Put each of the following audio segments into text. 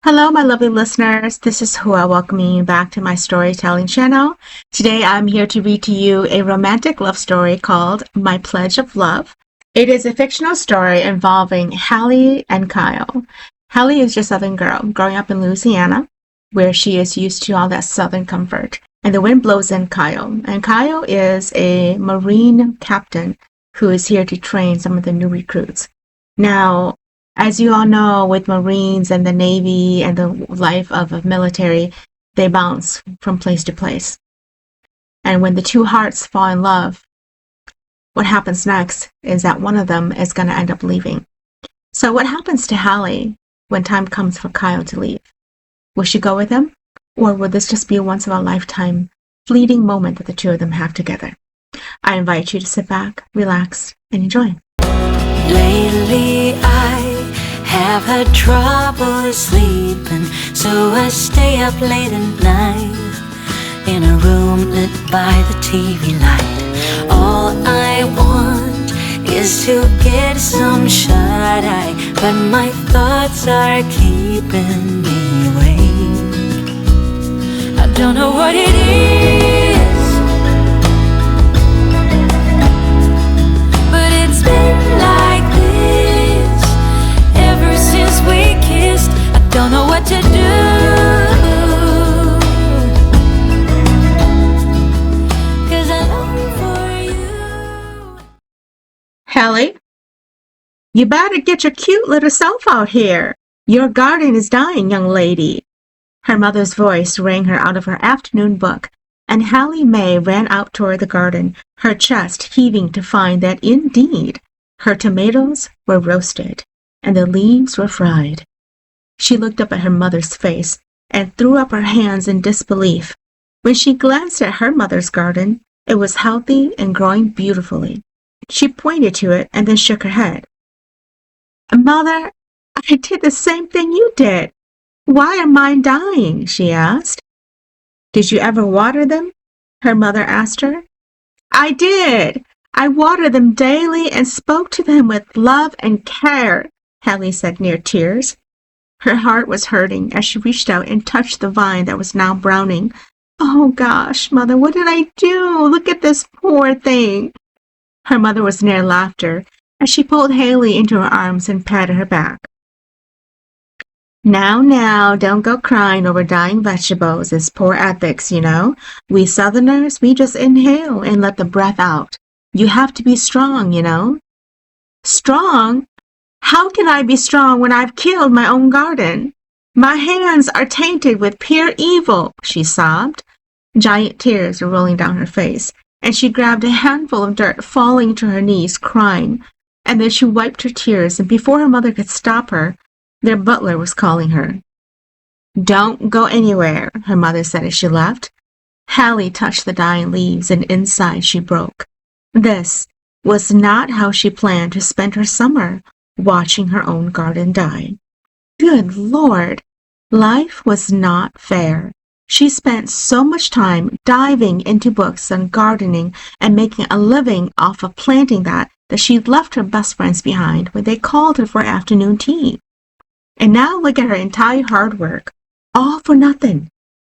Hello, my lovely listeners. This is Hua welcoming you back to my storytelling channel. Today I'm here to read to you a romantic love story called My Pledge of Love. It is a fictional story involving Hallie and Kyle. Hallie is just a southern girl growing up in Louisiana, where she is used to all that southern comfort. And the wind blows in Kyle. And Kyle is a Marine captain who is here to train some of the new recruits. Now, as you all know, with Marines and the Navy and the life of a military, they bounce from place to place. And when the two hearts fall in love, what happens next is that one of them is going to end up leaving. So what happens to Hallie when time comes for Kyle to leave? Will she go with him? Or will this just be a once-in-a-lifetime fleeting moment that the two of them have together? I invite you to sit back, relax, and enjoy. Lately I have had trouble sleeping, so I stay up late at night in a room lit by the TV light. All I want is to get some shut-eye, but my thoughts are keeping me awake. I don't know what it is, but it's been like this ever since we kissed. I don't know what to do, 'cause I long for you. Hallie, you better get your cute little self out here. Your garden is dying, young lady. Her mother's voice rang her out of her afternoon book, and Hallie May ran out toward the garden, her chest heaving to find that indeed her tomatoes were roasted and the leaves were fried. She looked up at her mother's face and threw up her hands in disbelief. When she glanced at her mother's garden, it was healthy and growing beautifully. She pointed to it and then shook her head. "Mother, I did the same thing you did. Why are mine dying?" she asked. "Did you ever water them?" her mother asked her. "I did. I watered them daily and spoke to them with love and care," Hallie said near tears. Her heart was hurting as she reached out and touched the vine that was now browning. "Oh gosh, Mother, what did I do? Look at this poor thing." Her mother was near laughter as she pulled Hallie into her arms and patted her back. Now, don't go crying over dying vegetables. It's poor ethics, you know. We Southerners, we just inhale and let the breath out. You have to be strong, you know. Strong? How can I be strong when I've killed my own garden? My hands are tainted with pure evil, she sobbed. Giant tears were rolling down her face, and she grabbed a handful of dirt, falling to her knees, crying. And then she wiped her tears, and before her mother could stop her, their butler was calling her. "Don't go anywhere," her mother said as she left. Hallie touched the dying leaves, and inside she broke. This was not how she planned to spend her summer, watching her own garden die. Good Lord! Life was not fair. She spent so much time diving into books on gardening and making a living off of planting that she'd left her best friends behind when they called her for afternoon tea. And now look at her entire hard work, all for nothing.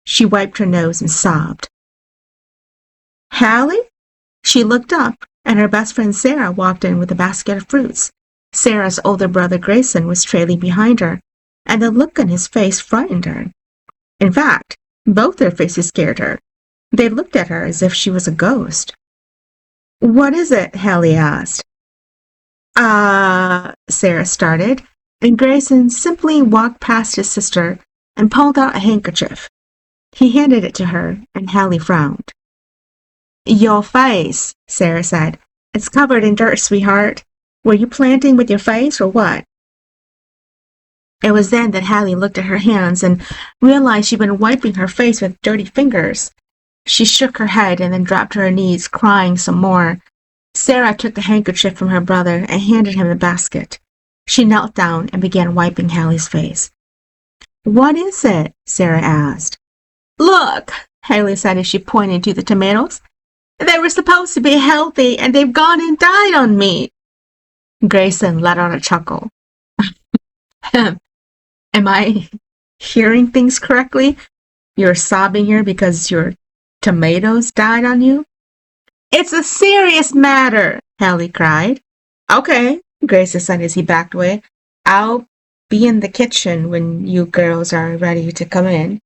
She wiped her nose and sobbed. "Hallie?" She looked up, and her best friend Sarah walked in with a basket of fruits. Sarah's older brother Grayson was trailing behind her, and the look on his face frightened her. In fact, both their faces scared her. They looked at her as if she was a ghost. "What is it?" Hallie asked. Sarah started, and Grayson simply walked past his sister and pulled out a handkerchief. He handed it to her, and Hallie frowned. "Your face," Sarah said. "It's covered in dirt, sweetheart. Were you planting with your face or what?" It was then that Hallie looked at her hands and realized she'd been wiping her face with dirty fingers. She shook her head and then dropped to her knees, crying some more. Sarah took the handkerchief from her brother and handed him the basket. She knelt down and began wiping Hallie's face. "What is it?" Sarah asked. "Look," Hallie said as she pointed to the tomatoes. "They were supposed to be healthy, and they've gone and died on me." Grayson let out a chuckle. Am I hearing things correctly? You're sobbing here because your tomatoes died on you? It's a serious matter, Hallie cried. Okay, Grace said as he backed away. I'll be in the kitchen when you girls are ready to come in.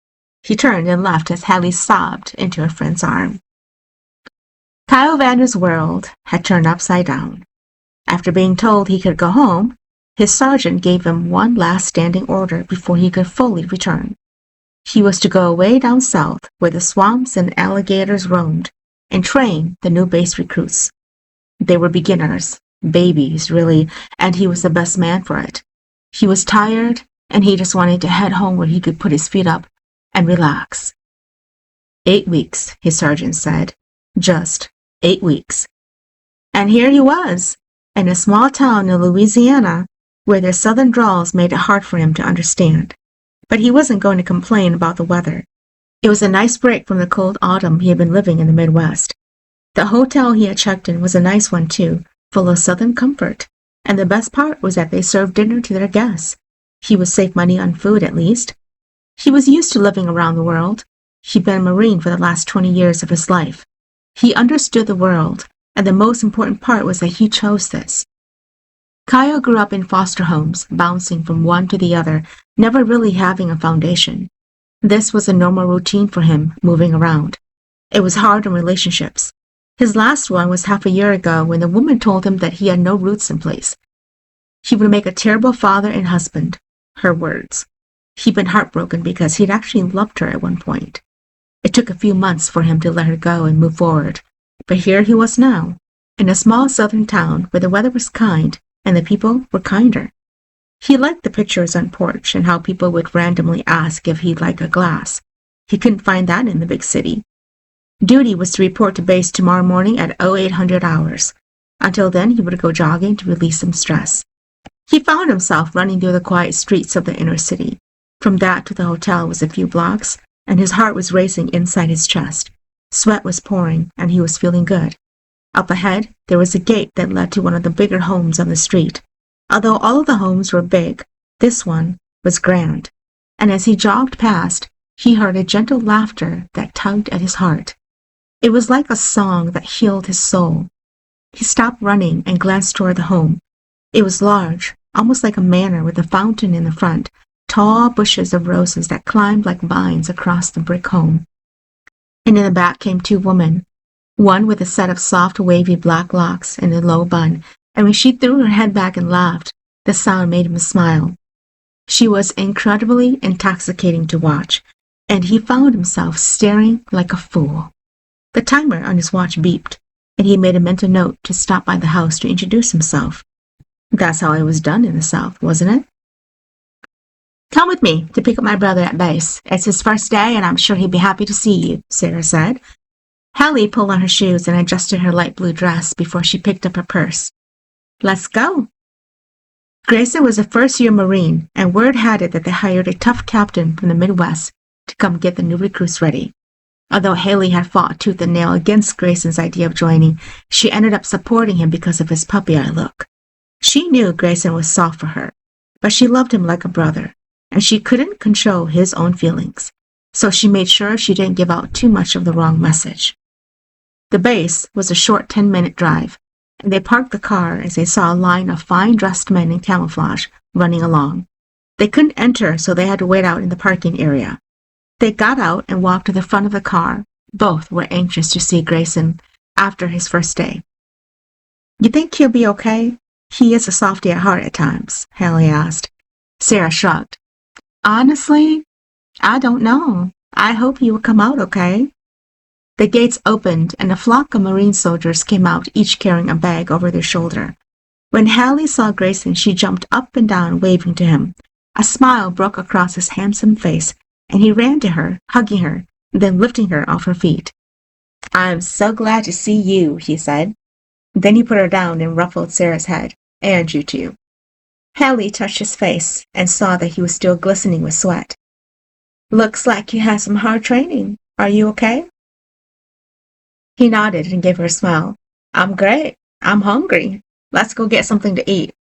He turned and left as Hallie sobbed into her friend's arm. Kyle Vander's world had turned upside down. After being told he could go home, his sergeant gave him one last standing order before he could fully return. He was to go away down south where the swamps and alligators roamed and train the new base recruits. They were beginners, babies really, and he was the best man for it. He was tired and he just wanted to head home where he could put his feet up and relax. 8 weeks, his sergeant said. Just 8 weeks. And here he was, in a small town in Louisiana, where their southern drawls made it hard for him to understand. But he wasn't going to complain about the weather. It was a nice break from the cold autumn he had been living in the Midwest. The hotel he had checked in was a nice one too, full of southern comfort, and the best part was that they served dinner to their guests. He would save money on food at least. He was used to living around the world. He'd been a Marine for the last 20 years of his life. He understood the world, and the most important part was that he chose this. Kyle grew up in foster homes, bouncing from one to the other, never really having a foundation. This was a normal routine for him, moving around. It was hard in relationships. His last one was half a year ago when the woman told him that he had no roots in place. He would make a terrible father and husband, her words. He'd been heartbroken because he'd actually loved her at one point. It took a few months for him to let her go and move forward, but here he was now, in a small southern town where the weather was kind and the people were kinder. He liked the pictures on porch and how people would randomly ask if he'd like a glass. He couldn't find that in the big city. Duty was to report to base tomorrow morning at 0800 hours. Until then, he would go jogging to release some stress. He found himself running through the quiet streets of the inner city. From that to the hotel was a few blocks, and his heart was racing inside his chest. Sweat was pouring, and he was feeling good. Up ahead, there was a gate that led to one of the bigger homes on the street. Although all of the homes were big, this one was grand. And as he jogged past, he heard a gentle laughter that tugged at his heart. It was like a song that healed his soul. He stopped running and glanced toward the home. It was large, almost like a manor with a fountain in the front, tall bushes of roses that climbed like vines across the brick home. And in the back came 2 women, one with a set of soft, wavy black locks and a low bun, and when she threw her head back and laughed, the sound made him smile. She was incredibly intoxicating to watch, and he found himself staring like a fool. The timer on his watch beeped, and he made a mental note to stop by the house to introduce himself. That's how it was done in the South, wasn't it? Come with me to pick up my brother at base. It's his first day, and I'm sure he'd be happy to see you, Sarah said. Hallie pulled on her shoes and adjusted her light blue dress before she picked up her purse. Let's go. Grayson was a first-year Marine, and word had it that they hired a tough captain from the Midwest to come get the new recruits ready. Although Hallie had fought tooth and nail against Grayson's idea of joining, she ended up supporting him because of his puppy-eye look. She knew Grayson was soft for her, but she loved him like a brother, and she couldn't control his own feelings, so she made sure she didn't give out too much of the wrong message. The base was a short 10-minute drive, and they parked the car as they saw a line of fine-dressed men in camouflage running along. They couldn't enter, so they had to wait out in the parking area. They got out and walked to the front of the car. Both were anxious to see Grayson after his first day. You think he'll be okay? He is a softy at heart at times, Hallie asked. Sarah shrugged. Honestly, I don't know. I hope he will come out okay. The gates opened, and a flock of Marine soldiers came out, each carrying a bag over their shoulder. When Hallie saw Grayson, she jumped up and down, waving to him. A smile broke across his handsome face, and he ran to her, hugging her, then lifting her off her feet. I'm so glad to see you, he said. Then he put her down and ruffled Sarah's head. And you too. Hallie touched his face and saw that he was still glistening with sweat. Looks like you had some hard training. Are you okay? He nodded and gave her a smile. I'm great. I'm hungry. Let's go get something to eat.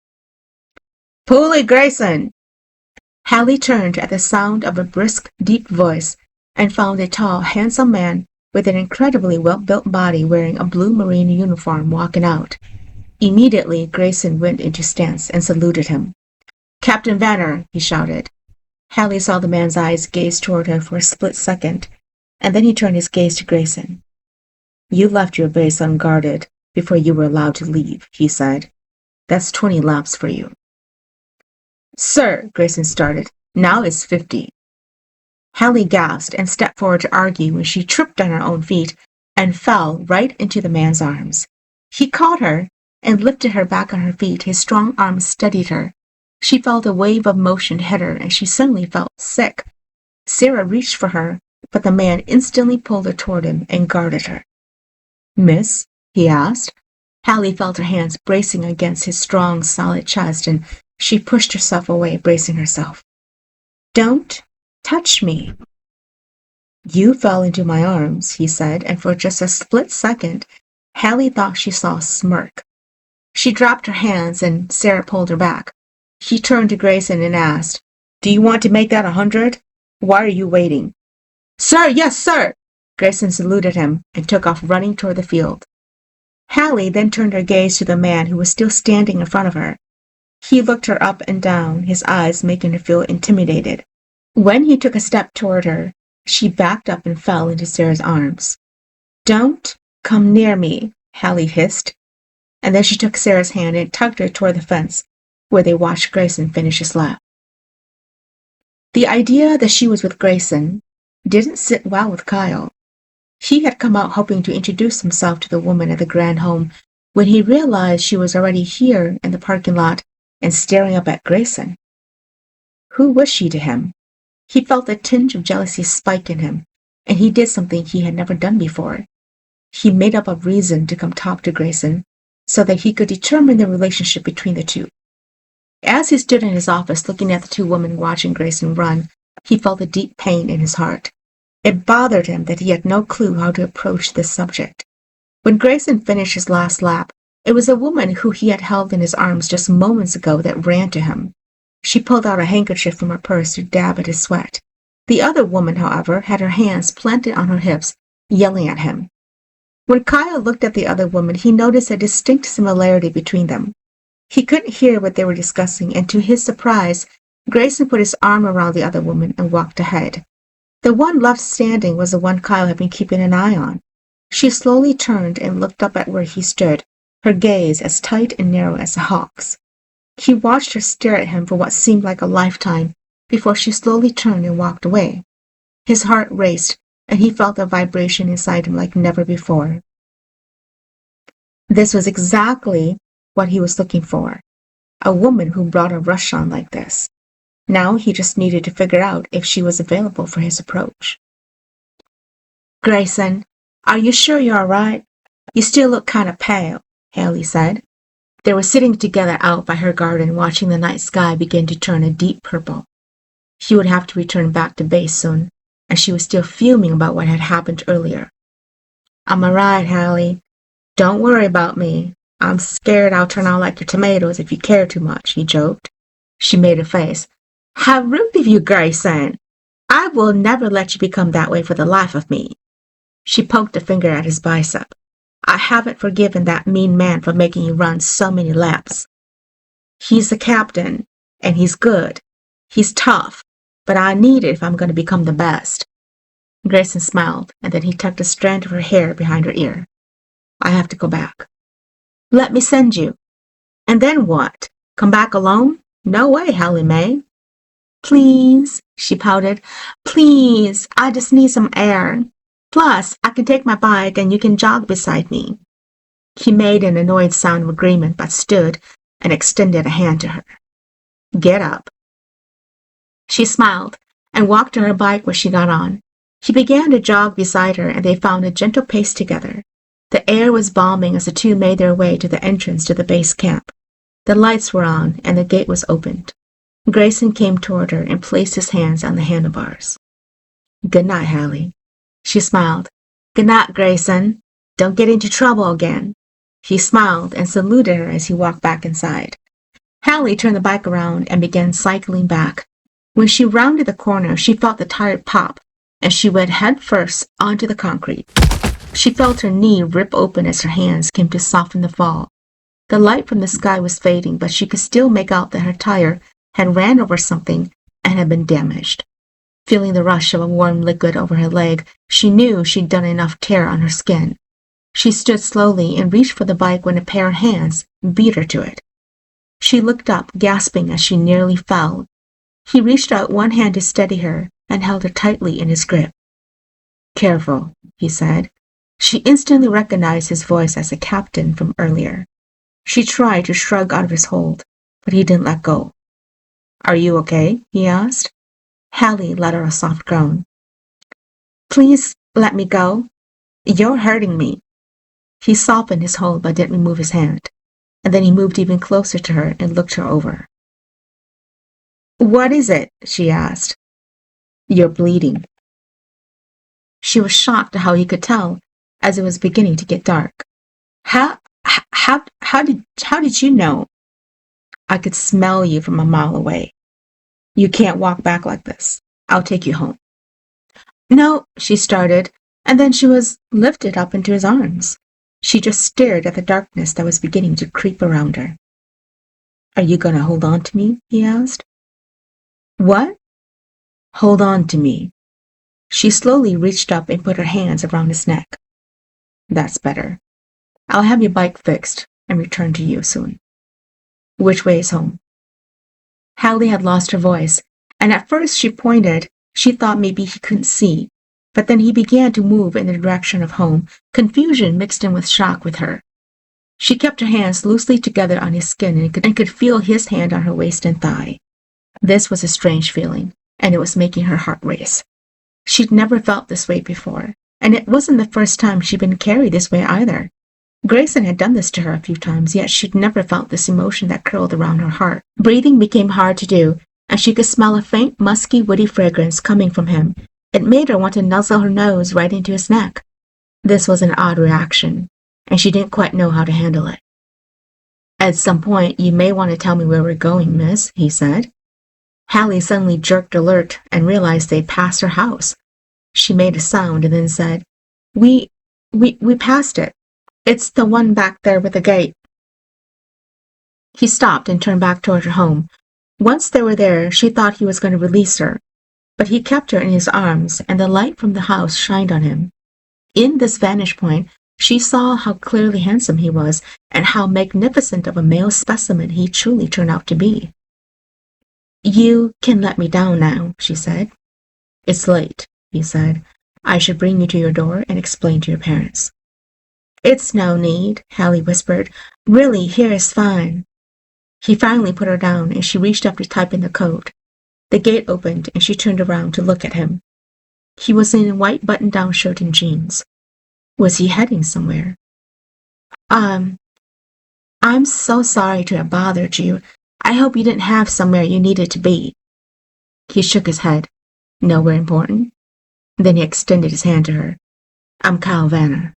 Pulley Grayson! Hallie turned at the sound of a brisk, deep voice and found a tall, handsome man with an incredibly well-built body wearing a blue marine uniform walking out. Immediately, Grayson went into stance and saluted him. "Captain Vanner," he shouted. Hallie saw the man's eyes gaze toward her for a split second, and then he turned his gaze to Grayson. "You left your base unguarded before you were allowed to leave," he said. "That's 20 laps for you." "Sir," Grayson started, "now it's 50. Hallie gasped and stepped forward to argue when she tripped on her own feet and fell right into the man's arms. He caught her and lifted her back on her feet. His strong arms steadied her. She felt a wave of motion hit her, and she suddenly felt sick. Sarah reached for her, but the man instantly pulled her toward him and guarded her. "Miss?" he asked. Hallie felt her hands bracing against his strong, solid chest, and she pushed herself away, bracing herself. "Don't touch me." "You fell into my arms," he said, and for just a split second, Hallie thought she saw a smirk. She dropped her hands, and Sarah pulled her back. He turned to Grayson and asked, "Do you want to make that 100? Why are you waiting?" "Sir, yes, sir!" Grayson saluted him and took off running toward the field. Hallie then turned her gaze to the man who was still standing in front of her. He looked her up and down, his eyes making her feel intimidated. When he took a step toward her, she backed up and fell into Sarah's arms. "Don't come near me," Hallie hissed. And then she took Sarah's hand and tugged her toward the fence, where they watched Grayson finish his lap. The idea that she was with Grayson didn't sit well with Kyle. He had come out hoping to introduce himself to the woman at the grand home when he realized she was already here in the parking lot and staring up at Grayson. Who was she to him? He felt a tinge of jealousy spike in him, and he did something he had never done before. He made up a reason to come talk to Grayson so that he could determine the relationship between the two. As he stood in his office looking at the two women watching Grayson run, he felt a deep pain in his heart. It bothered him that he had no clue how to approach this subject. When Grayson finished his last lap, it was a woman who he had held in his arms just moments ago that ran to him. She pulled out a handkerchief from her purse to dab at his sweat. The other woman, however, had her hands planted on her hips, yelling at him. When Kyle looked at the other woman, he noticed a distinct similarity between them. He couldn't hear what they were discussing, and to his surprise, Grayson put his arm around the other woman and walked ahead. The one left standing was the one Kyle had been keeping an eye on. She slowly turned and looked up at where he stood, her gaze as tight and narrow as a hawk's. He watched her stare at him for what seemed like a lifetime before she slowly turned and walked away. His heart raced, and he felt a vibration inside him like never before. This was exactly what he was looking for, a woman who brought a rush on like this. Now he just needed to figure out if she was available for his approach. "Grayson, are you sure you're all right? You still look kind of pale," Hallie said. They were sitting together out by her garden watching the night sky begin to turn a deep purple. He would have to return back to base soon, and she was still fuming about what had happened earlier. "I'm all right, Hallie. Don't worry about me. I'm scared I'll turn out like your tomatoes if you care too much," he joked. She made a face. "How rude of you, Grayson! I will never let you become that way for the life of me." She poked a finger at his bicep. "I haven't forgiven that mean man for making you run so many laps. He's the captain, and he's good. He's tough, but I need it if I'm going to become the best." Grayson smiled, and then he tucked a strand of her hair behind her ear. "I have to go back." "Let me send you." "And then what? Come back alone? No way, Hallie May." "Please," she pouted. "Please, I just need some air. Plus, I can take my bike and you can jog beside me." He made an annoyed sound of agreement but stood and extended a hand to her. "Get up." She smiled and walked to her bike where she got on. He began to jog beside her and they found a gentle pace together. The air was balming as the two made their way to the entrance to the base camp. The lights were on and the gate was opened. Grayson came toward her and placed his hands on the handlebars. "Good night, Hallie." She smiled. "Good night, Grayson. Don't get into trouble again." He smiled and saluted her as he walked back inside. Hallie turned the bike around and began cycling back. When she rounded the corner, she felt the tire pop, and she went headfirst onto the concrete. She felt her knee rip open as her hands came to soften the fall. The light from the sky was fading, but she could still make out that her tire had ran over something and had been damaged. Feeling the rush of a warm liquid over her leg, she knew she'd done enough tear on her skin. She stood slowly and reached for the bike when a pair of hands beat her to it. She looked up, gasping as she nearly fell. He reached out one hand to steady her and held her tightly in his grip. "Careful," he said. She instantly recognized his voice as the captain from earlier. She tried to shrug out of his hold, but he didn't let go. "Are you okay?" he asked. Hallie let out a soft groan. "Please let me go. You're hurting me." He softened his hold but didn't remove his hand, and then he moved even closer to her and looked her over. "What is it?" she asked. "You're bleeding." She was shocked at how he could tell, as it was beginning to get dark. How did you know?" "I could smell you from a mile away. You can't walk back like this. I'll take you home." "No," she started, and then she was lifted up into his arms. She just stared at the darkness that was beginning to creep around her. "Are you going to hold on to me?" he asked. "What?" "Hold on to me." She slowly reached up and put her hands around his neck. "That's better. I'll have your bike fixed and return to you soon." "Which way is home?" Hallie had lost her voice, and at first she pointed. She thought maybe he couldn't see, but then he began to move in the direction of home, confusion mixed in with shock with her. She kept her hands loosely together on his skin and could feel his hand on her waist and thigh. This was a strange feeling, and it was making her heart race. She'd never felt this way before, and it wasn't the first time she'd been carried this way either. Grayson had done this to her a few times, yet she'd never felt this emotion that curled around her heart. Breathing became hard to do, and she could smell a faint, musky, woody fragrance coming from him. It made her want to nuzzle her nose right into his neck. This was an odd reaction, and she didn't quite know how to handle it. "At some point, you may want to tell me where we're going, miss," he said. Hallie suddenly jerked alert and realized they'd passed her house. She made a sound and then said, We passed it. It's the one back there with the gate." He stopped and turned back toward her home. Once they were there, she thought he was going to release her, but he kept her in his arms, and the light from the house shined on him. In this vantage point, she saw how clearly handsome he was, and how magnificent of a male specimen he truly turned out to be. "You can let me down now," she said. "It's late," he said. "I should bring you to your door and explain to your parents." "It's no need," Hallie whispered. "Really, here is fine." He finally put her down, and she reached up to type in the code. The gate opened, and she turned around to look at him. He was in a white button-down shirt and jeans. Was he heading somewhere? I'm so sorry to have bothered you. I hope you didn't have somewhere you needed to be." He shook his head. "Nowhere important?" Then he extended his hand to her. "I'm Kyle Vanner."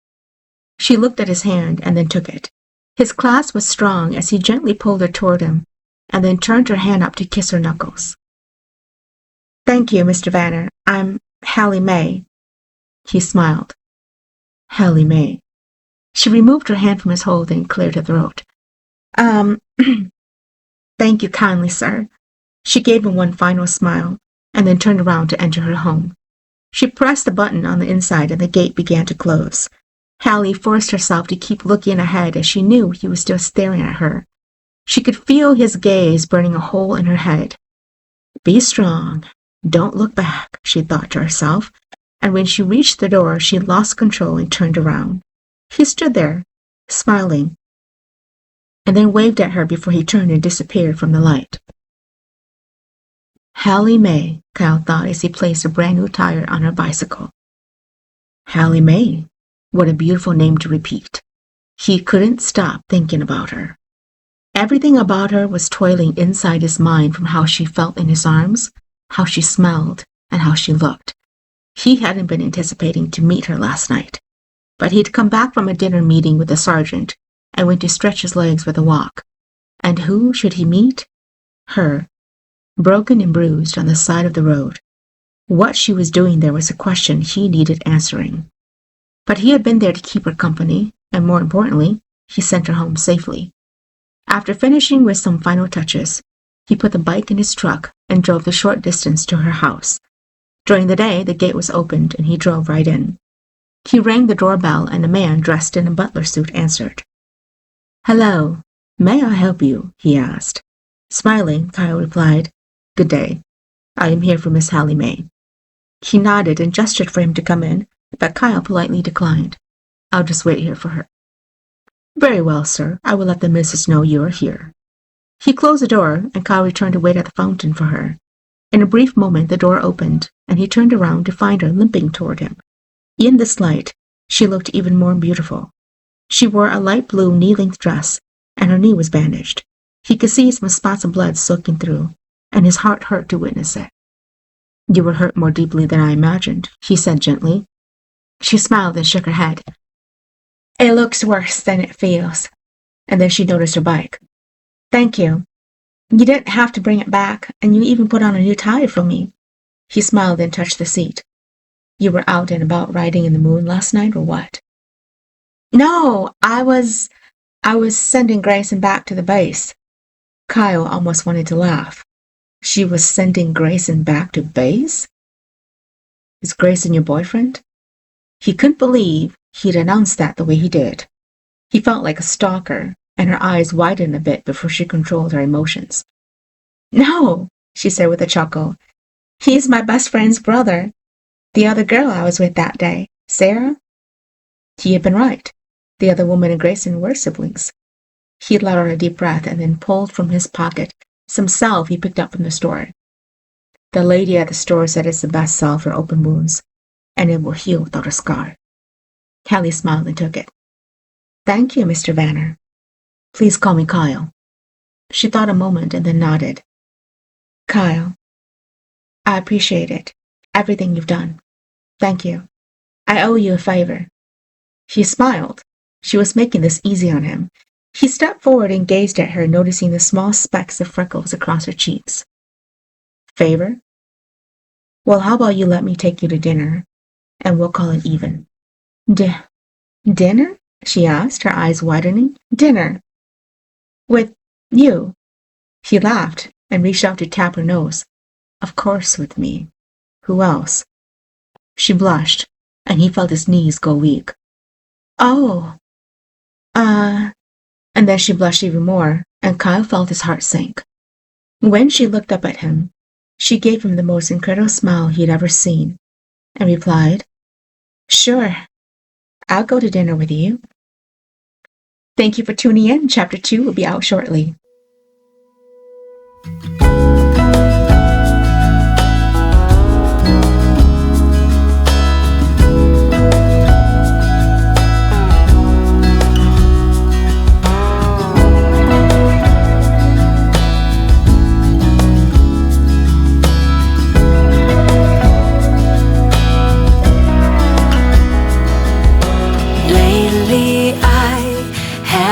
She looked at his hand and then took it. His clasp was strong as he gently pulled her toward him, and then turned her hand up to kiss her knuckles. "Thank you, Mr. Vanner. I'm Hallie May." He smiled. "Hallie May." She removed her hand from his hold and cleared her throat. Thank you kindly, sir." She gave him one final smile, and then turned around to enter her home. She pressed the button on the inside, and the gate began to close. Hallie forced herself to keep looking ahead as she knew he was still staring at her. She could feel his gaze burning a hole in her head. "Be strong. Don't look back," she thought to herself, and when she reached the door, she lost control and turned around. He stood there, smiling, and then waved at her before he turned and disappeared from the light. Hallie May, Kyle thought as he placed a brand new tire on her bicycle. Hallie May. What a beautiful name to repeat. He couldn't stop thinking about her. Everything about her was toiling inside his mind, from how she felt in his arms, how she smelled, and how she looked. He hadn't been anticipating to meet her last night, but he'd come back from a dinner meeting with the sergeant and went to stretch his legs with a walk. And who should he meet? Her. broken and bruised on the side of the road. What she was doing there was a question he needed answering. But he had been there to keep her company, and more importantly, he sent her home safely. After finishing with some final touches, he put the bike in his truck and drove the short distance to her house. During the day, the gate was opened and he drove right in. He rang the doorbell and a man dressed in a butler suit answered. "Hello, may I help you?" he asked. Smiling, Kyle replied, "Good day. I am here for Miss Hallie May." He nodded and gestured for him to come in, but Kyle politely declined. "I'll just wait here for her." "Very well, sir. I will let the missus know you are here." He closed the door, and Kyle returned to wait at the fountain for her. In a brief moment, the door opened, and he turned around to find her limping toward him. In this light, she looked even more beautiful. She wore a light blue knee-length dress, and her knee was bandaged. He could see some spots of blood soaking through, and his heart hurt to witness it. "You were hurt more deeply than I imagined," he said gently. She smiled and shook her head. "It looks worse than it feels." And then she noticed her bike. "Thank you. You didn't have to bring it back, and you even put on a new tire for me." He smiled and touched the seat. "You were out and about riding in the moon last night, or what?" "No, I was sending Grayson back to the base." Kyle almost wanted to laugh. She was sending Grayson back to base? Is Grayson your boyfriend? He couldn't believe he'd announced that the way he did. He felt like a stalker, and her eyes widened a bit before she controlled her emotions. "No," she said with a chuckle. "He's my best friend's brother. The other girl I was with that day, Sarah." He had been right. The other woman and Grayson were siblings. He let out a deep breath and then pulled from his pocket some salve he picked up from the store. "The lady at the store said it's the best salve for open wounds, and it will heal without a scar." Hallie smiled and took it. "Thank you, Mr. Vanner. Please call me Kyle." She thought a moment and then nodded. "Kyle, I appreciate it, everything you've done. Thank you. I owe you a favor." He smiled. She was making this easy on him. He stepped forward and gazed at her, noticing the small specks of freckles across her cheeks. "Favor? Well, how about you let me take you to dinner, and we'll call it even." Dinner?" she asked, her eyes widening. "Dinner? With you?" He laughed and reached out to tap her nose. "Of course with me. Who else?" She blushed, and he felt his knees go weak. "Oh, and then she blushed even more, and Kyle felt his heart sink. When she looked up at him, she gave him the most incredible smile he'd ever seen, and replied, "Sure, I'll go to dinner with you." Thank you for tuning in. Chapter 2 will be out shortly.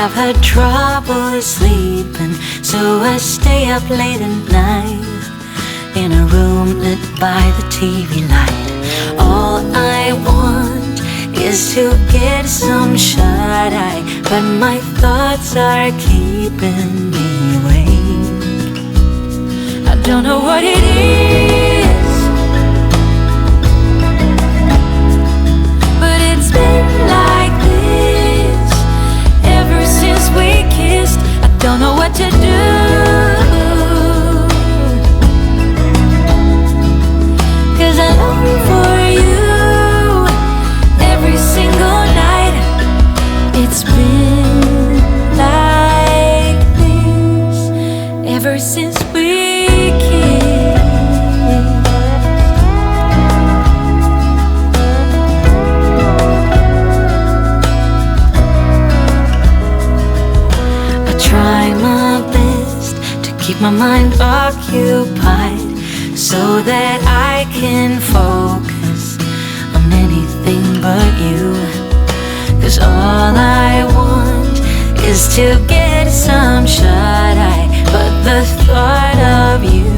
I've had trouble sleeping, so I stay up late at night in a room lit by the TV light. All I want is to get some shut-eye, but my thoughts are keeping me awake. I don't know what it is, but it's been like this ever since we kissed. I don't know what to do, 'cause I long for you every single night. It's been like this ever since we kissed. I try my best to keep my mind occupied so that I can focus on anything but you. 'Cause all I want is to get some shut-eye, but the thought of you